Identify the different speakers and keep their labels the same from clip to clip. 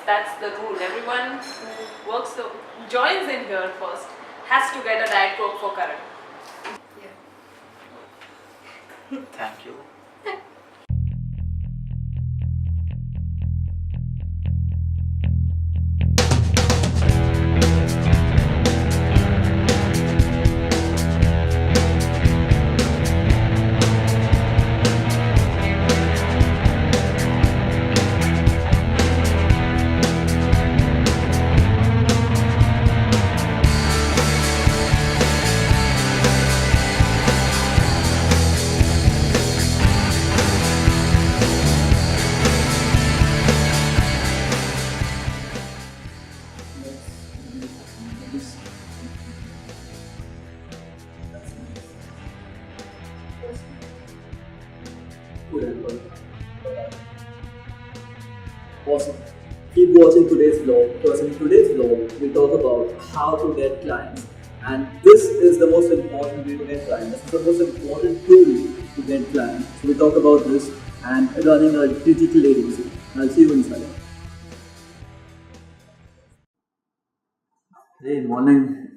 Speaker 1: that's the rule. Everyone who joins in here first has to get a Diet Coke for Karan.
Speaker 2: Thank you.
Speaker 3: Awesome. Keep watching today's vlog because in today's vlog we talk about how to get clients, and this is the most important way to get clients. This is the most important tool to get clients. So we talk about this and running a digital agency. I'll see you inside. Hey, morning.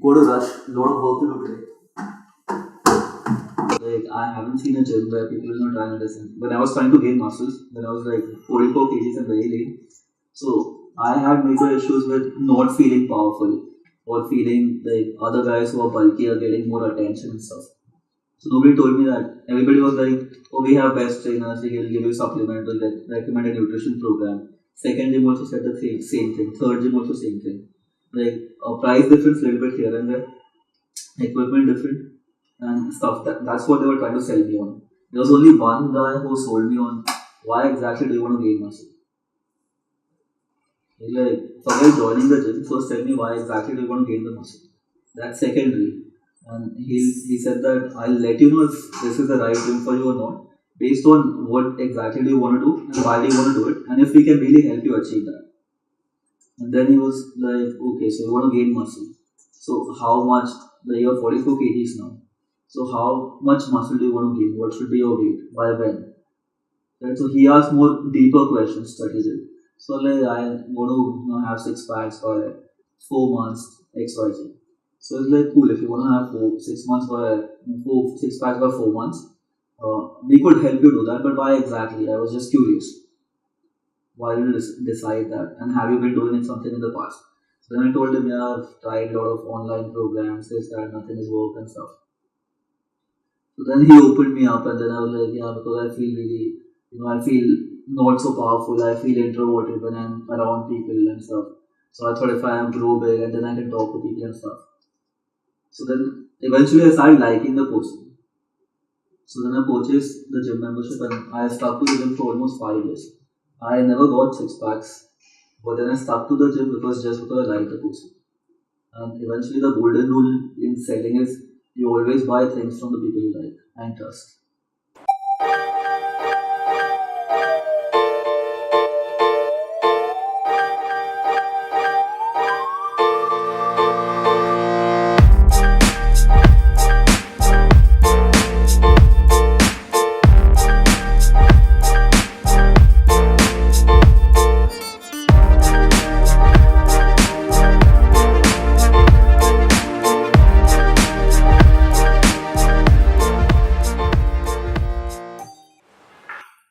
Speaker 3: Go to rush. Lot of work to do today. Like, I haven't seen a gym where people are not trying to listen. When I was trying to gain muscles, when I was like 44 kgs and very lean, so I had major issues with not feeling powerful or feeling like other guys who are bulky are getting more attention and stuff. So nobody told me that. Everybody was like, oh, we have best trainers, we will give you supplement, we'll recommend a nutrition program. Second gym also said the same thing. Third gym also same thing. Like a price difference a little bit here and there, equipment different and stuff. That's what they were trying to sell me on. There was only one guy who sold me on why exactly do you want to gain muscle. He's like, forget joining the gym, first tell me why exactly do you want to gain the muscle. That's secondary. And he said that I'll let you know if this is the right gym for you or not, based on what exactly do you want to do and why do you want to do it, and if we can really help you achieve that. And then he was like, okay, so you want to gain muscle. So how much, you're 44 kgs now. So how much muscle do you want to gain? What should be your weight? By when? Right? So he asked more deeper questions that he did. So like I want to have 6 packs by 4 months, XYZ. So it's like cool, if you want to have 6 months by 6 packs by 4 months, we could help you do that, but why exactly? I was just curious. Why did you decide that? And have you been doing something in the past? So then I told him, yeah, I've tried a lot of online programs, this, that, nothing has worked and stuff. So then he opened me up, and then I was like, yeah, because I feel really, I feel not so powerful, I feel introverted when I'm around people and stuff. So I thought if I grow big and then I can talk to people and stuff. So then eventually I started liking the person. So then I purchased the gym membership and I stuck to the gym for almost 5 years. I never got 6 packs, but then I stuck to the gym just because I liked the person. And eventually the golden rule in selling is you always buy things from the people you like and trust.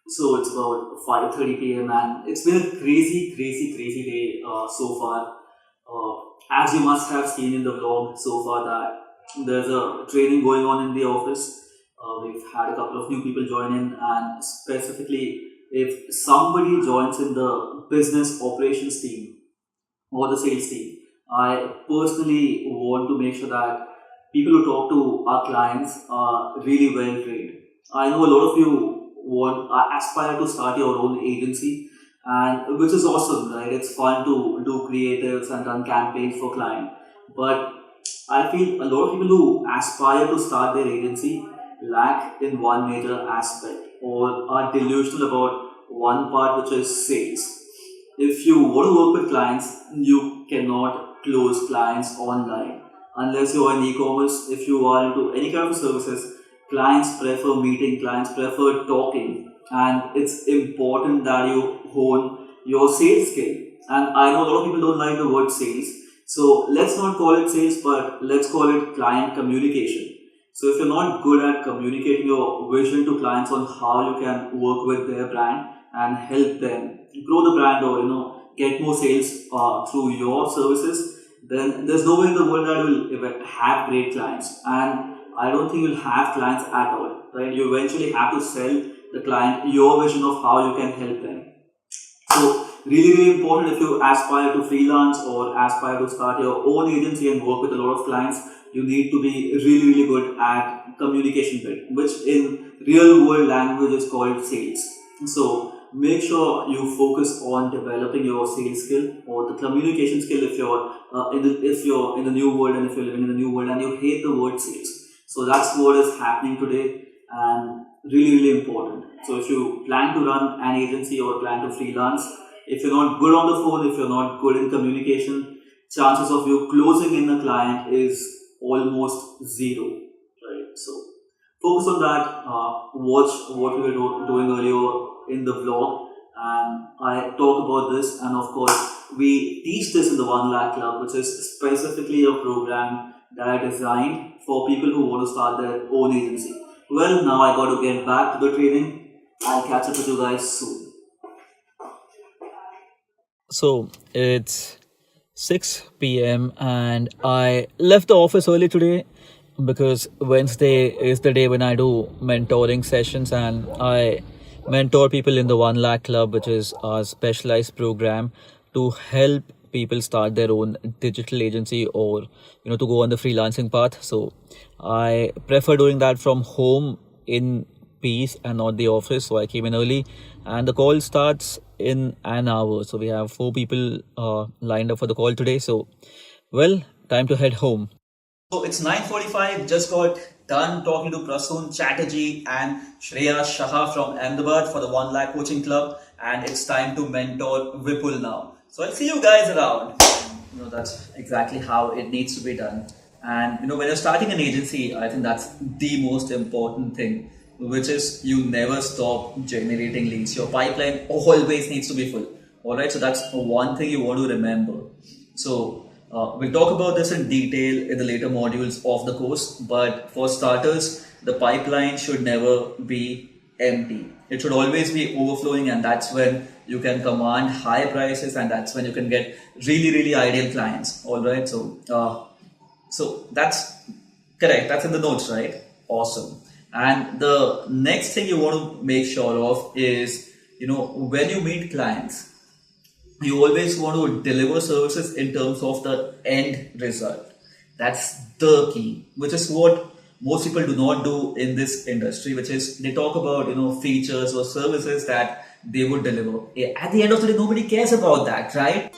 Speaker 3: So it's about 5:30 p.m. and it's been a crazy day so far. As you must have seen in the vlog so far that there's a training going on in the office. We've had a couple of new people join in, and specifically if somebody joins in the business operations team or the sales team, I personally want to make sure that people who talk to our clients are really well trained. I know a lot of you aspire to start your own agency, and which is awesome, right? It's fun to do creatives and run campaigns for clients, but I feel a lot of people who aspire to start their agency lack in one major aspect or are delusional about one part, which is sales. If you want to work with clients, you cannot close clients online unless you are in e-commerce. If you are into any kind of services, clients prefer meeting, clients prefer talking, and it's important that you hone your sales skill. And I know a lot of people don't like the word sales. So let's not call it sales, but let's call it client communication. So if you're not good at communicating your vision to clients on how you can work with their brand and help them grow the brand, or get more sales through your services, then there's no way in the world that you will have great clients. And I don't think you'll have clients at all, right? You eventually have to sell the client your vision of how you can help them. So really, really important, if you aspire to freelance or aspire to start your own agency and work with a lot of clients, you need to be really, really good at communication bit, which in real world language is called sales. So make sure you focus on developing your sales skill or the communication skill if you're in the new world, and if you're living in the new world and you hate the word sales. So that's what is happening today, and really, really important. So if you plan to run an agency or plan to freelance, if you're not good on the phone, if you're not good in communication, chances of you closing in a client is almost zero, right? So focus on that. Watch what we were doing earlier in the vlog, and I talk about this. And of course, we teach this in the 1 Lakh Club, which is specifically a program that I designed for people who want to start their own agency. Well, now I got to get back to the training. I'll catch up with you guys soon.
Speaker 2: So it's 6 p.m. and I left the office early today because Wednesday is the day when I do mentoring sessions, and I mentor people in the 1 Lakh Club, which is our specialized program to help people start their own digital agency, or to go on the freelancing path. So I prefer doing that from home in peace and not the office. So I came in early, and the call starts in an hour. So we have 4 people lined up for the call today. So, well, time to head home. So it's 9:45. Just got done talking to Prasoon Chatterjee and Shreya Shah from Ahmedabad for the 1 Lakh Coaching Club, and it's time to mentor Vipul now. So I'll see you guys around. That's exactly how it needs to be done. And when you're starting an agency, I think that's the most important thing, which is you never stop generating leads. Your pipeline always needs to be full. Alright, so that's one thing you want to remember. So we'll talk about this in detail in the later modules of the course, but for starters, the pipeline should never be empty. It should always be overflowing, and that's when you can command high prices, and that's when you can get really, really ideal clients. Alright, so that's correct. That's in the notes, right? Awesome. And the next thing you want to make sure of is, when you meet clients, you always want to deliver services in terms of the end result. That's the key, which is what most people do not do in this industry, which is they talk about, features or services that they would deliver. At the end of the day, nobody cares about that, right?